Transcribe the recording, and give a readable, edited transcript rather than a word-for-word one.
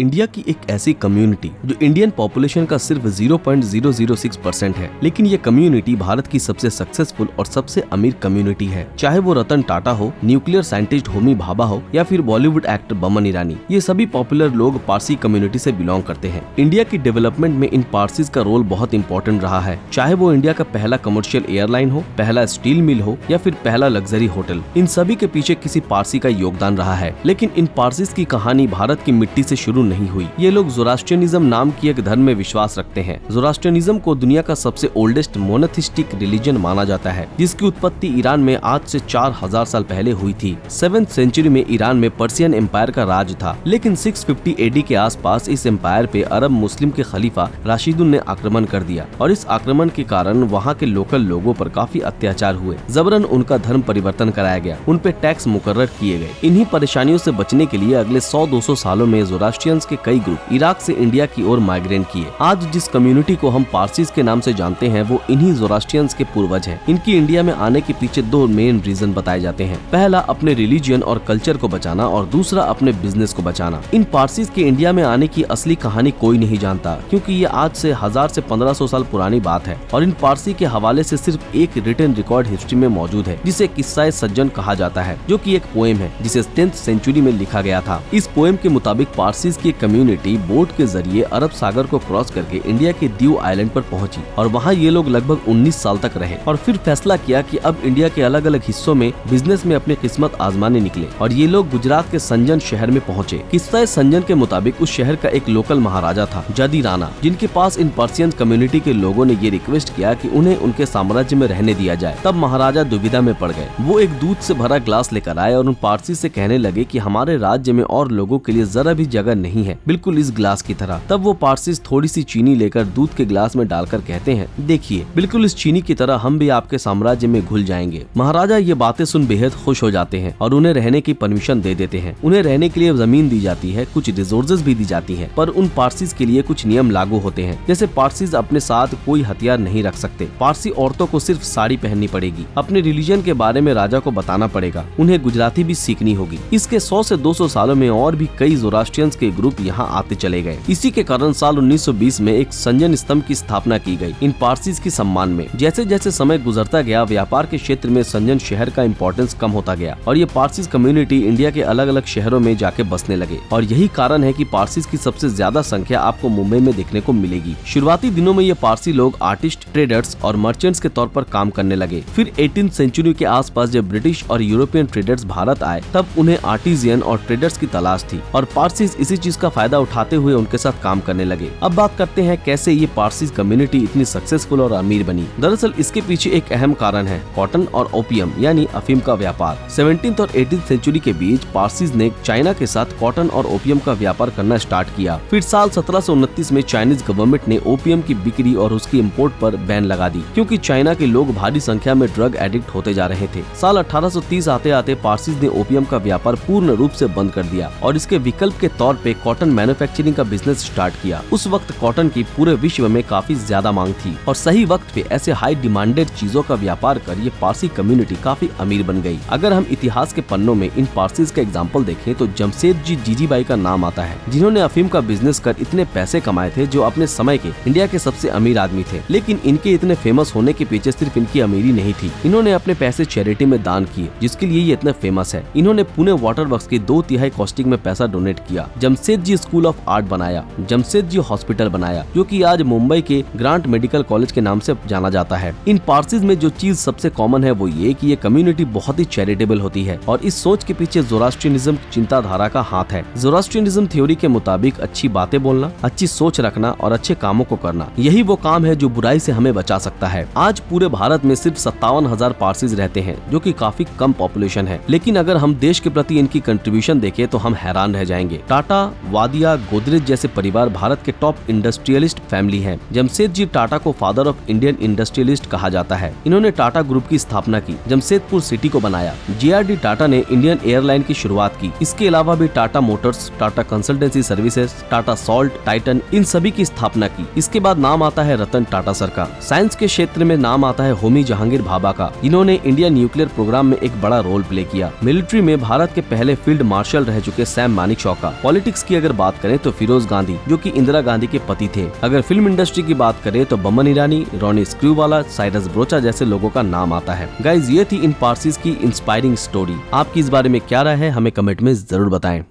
India की एक ऐसी कम्युनिटी जो इंडियन पॉपुलेशन का सिर्फ 0.006% है, लेकिन ये कम्युनिटी भारत की सबसे सक्सेसफुल और सबसे अमीर कम्युनिटी है। चाहे वो रतन टाटा हो, न्यूक्लियर साइंटिस्ट होमी भाभा हो या फिर बॉलीवुड एक्टर बमन ईरानी, ये सभी पॉपुलर लोग पारसी कम्युनिटी से बिलोंग करते हैं। इंडिया की डेवलपमेंट में इन पारसीज का रोल बहुत इंपॉर्टेंट रहा है। चाहे वो इंडिया का पहला कमर्शियल एयरलाइन हो, पहला स्टील मिल हो या फिर पहला लग्जरी होटल, इन सभी के पीछे किसी पारसी का योगदान रहा है। लेकिन इन पारसीज की कहानी भारत की मिट्टी से शुरू नहीं हुई। ये लोग ज़ोरास्ट्रियनिज्म नाम की एक धर्म में विश्वास रखते हैं। ज़ोरास्ट्रियनिज्म को दुनिया का सबसे ओल्डेस्ट मोनोथिस्टिक रिलीजन माना जाता है, जिसकी उत्पत्ति ईरान में आज से 4000 साल पहले हुई थी। 7th सेंचुरी में ईरान में पर्सियन एम्पायर का राज था, लेकिन 650 AD के आसपास इस एम्पायर पे अरब मुस्लिम के खलीफा राशिदुन ने आक्रमण कर दिया और इस आक्रमण के कारण वहाँ के लोकल लोगों पर काफी अत्याचार हुए। जबरन उनका धर्म परिवर्तन कराया गया, उन पे टैक्स मुकर्रर किए गए। इन्हीं परेशानियों से बचने के लिए अगले 100-200 सालों में ज़ोरास्ट्रियंस के कई ग्रुप इराक से इंडिया की ओर माइग्रेट किए। आज जिस कम्युनिटी को हम पारसीज के नाम से जानते हैं, वो इन्हीं ज़ोरास्ट्रियंस के पूर्वज हैं। इनकी इंडिया में आने के पीछे दो मेन रीजन बताए जाते हैं। पहला अपने रिलीजियन और कल्चर को बचाना और दूसरा अपने बिजनेस को बचाना। इन पारसीज के इंडिया में आने की असली कहानी कोई नहीं जानता, क्योंकि ये आज से 1000 से 1500 साल पुरानी बात है और इन पारसी के हवाले से सिर्फ एक रिटन रिकॉर्ड हिस्ट्री में मौजूद है, जिसे किस्सा सज्जन कहा जाता है, जो कि एक पोएम है जिसे 10th सेंचुरी में लिखा गया था। इस पोएम के मुताबिक पारसीज की कम्युनिटी बोट के जरिए अरब सागर को क्रॉस करके इंडिया के दीव आइलैंड पर पहुंची और वहां ये लोग लगभग 19 साल तक रहे और फिर फैसला किया कि अब इंडिया के अलग अलग हिस्सों में बिजनेस में अपनी किस्मत आजमाने निकले और ये लोग गुजरात के संजन शहर में पहुंचे। किस्सा संजन के मुताबिक उस शहर का एक लोकल महाराजा था, जदी राणा, जिनके पास इन पर्सियन कम्युनिटी के लोगों ने ये रिक्वेस्ट किया कि उन्हें उनके साम्राज्य में रहने दिया जाए। तब महाराजा दुविधा में पड़ गए। वो एक दूध से भरा ग्लास लेकर आए और उन पारसी से कहने लगे कि हमारे राज्य में और लोगों के लिए जरा भी जगह नहीं है, बिल्कुल इस ग्लास की तरह। तब वो पारसी थोड़ी सी चीनी लेकर दूध के ग्लास में डालकर कहते हैं, देखिए बिल्कुल इस चीनी की तरह हम भी आपके साम्राज्य में घुल जाएंगे। महाराजा ये बातें सुन बेहद खुश हो जाते हैं और उन्हें रहने की परमिशन दे देते हैं। उन्हें रहने के लिए जमीन दी जाती है, कुछ रिसोर्सेज भी दी जाती है, पर उन पारसीज के लिए कुछ नियम लागू होते हैं। जैसे पारसीज अपने साथ कोई हथियार नहीं रख सकते, पारसी औरतों को सिर्फ साड़ी पहननी पड़ेगी, अपने रिलीजन के बारे में राजा को बताना पड़ेगा, उन्हें गुजराती भी सीखनी होगी। इसके 100 से 200 सालों में और भी कई ज़ोरास्ट्रियंस के ग्रुप यहाँ आते चले गए। इसी के कारण साल 1920 में एक संजन स्तंभ की स्थापना की गई इन पारसीज के सम्मान में। जैसे जैसे समय गुजरता गया, व्यापार के क्षेत्र में संजन शहर का इम्पोर्टेंस कम होता गया और ये पारसीज कम्युनिटी इंडिया के अलग अलग शहरों में जाके बसने लगे और यही कारण है कि पारसीज की सबसे ज्यादा संख्या आपको मुंबई में देखने को मिलेगी। शुरुआती दिनों में ये पारसी लोग आर्टिस्ट, ट्रेडर्स और मर्चेंट्स के तौर पर काम करने लगे। फिर 18th सेंचुरी के आसपास जब ब्रिटिश और यूरोपियन ट्रेडर्स भारत आए, तब उन्हें आर्टिजियन और ट्रेडर्स की तलाश थी और पारसीज इसी चीज का फायदा उठाते हुए उनके साथ काम करने लगे। अब बात करते हैं कैसे ये पारसीज कम्युनिटी इतनी सक्सेसफुल और अमीर बनी। दरअसल इसके पीछे एक अहम कारण है कॉटन और ओपियम यानी अफीम का व्यापार। 17th और 18th सेंचुरी के बीच पारसीज ने चाइना के साथ कॉटन और ओपियम का व्यापार करना स्टार्ट किया। फिर साल 1729 में चाइनीज गवर्नमेंट ने ओपियम की बिक्री और उसकी इंपोर्ट पर बैन लगा दी, क्योंकि चाइना के लोग भारी संख्या में ड्रग एडिक्ट होते जा रहे थे। साल 1830 आते आते पारसीज ने ओपियम का व्यापार पूर्ण रूप से बंद कर दिया और इसके विकल्प के तौर पे कॉटन मैन्युफैक्चरिंग का बिजनेस स्टार्ट किया। उस वक्त कॉटन की पूरे विश्व में काफी ज्यादा मांग थी और सही वक्त पे ऐसे हाई डिमांडेड चीजों का व्यापार कर ये पारसी कम्युनिटी काफी अमीर बन गई। अगर हम इतिहास के पन्नों में इन पारसीज का एग्जाम्पल देखें तो जमशेदजी जीजीबाई का नाम आता है, जिन्होंने अफीम का बिजनेस कर इतने पैसे कमाए थे, जो अपने समय के इंडिया के सबसे अमीर आदमी थे। लेकिन इनके इतने फेमस होने के पीछे सिर्फ इनकी अमीरी नहीं थी, इन्होंने अपने पैसे चैरिटी में दान किए, जिसके लिए ये इतने फेमस है। इन्होंने पुणे वाटर वर्क्स की 2/3 कॉस्टिंग में पैसा डोनेट किया, जमशेदजी स्कूल ऑफ आर्ट बनाया, जमशेदजी हॉस्पिटल बनाया, जो कि आज मुंबई के ग्रांट मेडिकल कॉलेज के नाम से जाना जाता है। इन पारसीज में जो चीज सबसे कॉमन है वो ये कि ये कम्युनिटी बहुत ही चैरिटेबल होती है और इस सोच के पीछे ज़ोरास्ट्रियनिज्म चिंताधारा का हाथ है। ज़ोरास्ट्रियनिज्म थ्योरी के मुताबिक अच्छी बातें बोलना, अच्छी सोच रखना और अच्छे कामों को करना, यही वो काम है जो बुराई से हमें बचा सकता है। आज पूरे भारत में सिर्फ 57,000 पारसीज रहते हैं, जो कि काफी कम पॉपुलेशन है, लेकिन अगर हम देश के प्रति इनकी कंट्रीब्यूशन देखें तो हम हैरान रह जाएंगे। टाटा, वादिया, गोदरेज जैसे परिवार भारत के टॉप इंडस्ट्रियलिस्ट फैमिली हैं। जमशेदजी टाटा को फादर ऑफ इंडियन इंडस्ट्रियलिस्ट कहा जाता है। इन्होंने टाटा ग्रुप की स्थापना की, जमशेदपुर सिटी को बनाया। JRD टाटा ने इंडियन एयरलाइन की शुरुआत की। इसके अलावा भी Tata motors, Tata consultancy services, Tata salt, Titan, इन सभी की स्थापना की। इसके बाद नाम आता है रतन टाटा सर का। साइंस के क्षेत्र में नाम आता है होमी जहांगीर भाभा का, जिन्होंने इंडियन न्यूक्लियर प्रोग्राम में एक बड़ा रोल प्ले किया। मिलिट्री में भारत के पहले फील्ड मार्शल रह चुके सैम मानेकशॉ का। पॉलिटिक्स की अगर बात करें तो फिरोज गांधी, जो कि इंदिरा गांधी के पति थे। अगर फिल्म इंडस्ट्री की बात करें तो बमन ईरानी, रॉनी स्क्रूवाला, साइरस ब्रोचा जैसे लोगों का नाम आता है। गाइज, ये थी इन पार्सीज की इंस्पायरिंग स्टोरी। आपकी इस बारे में क्या राय है, हमें कमेंट में जरूर बताएं।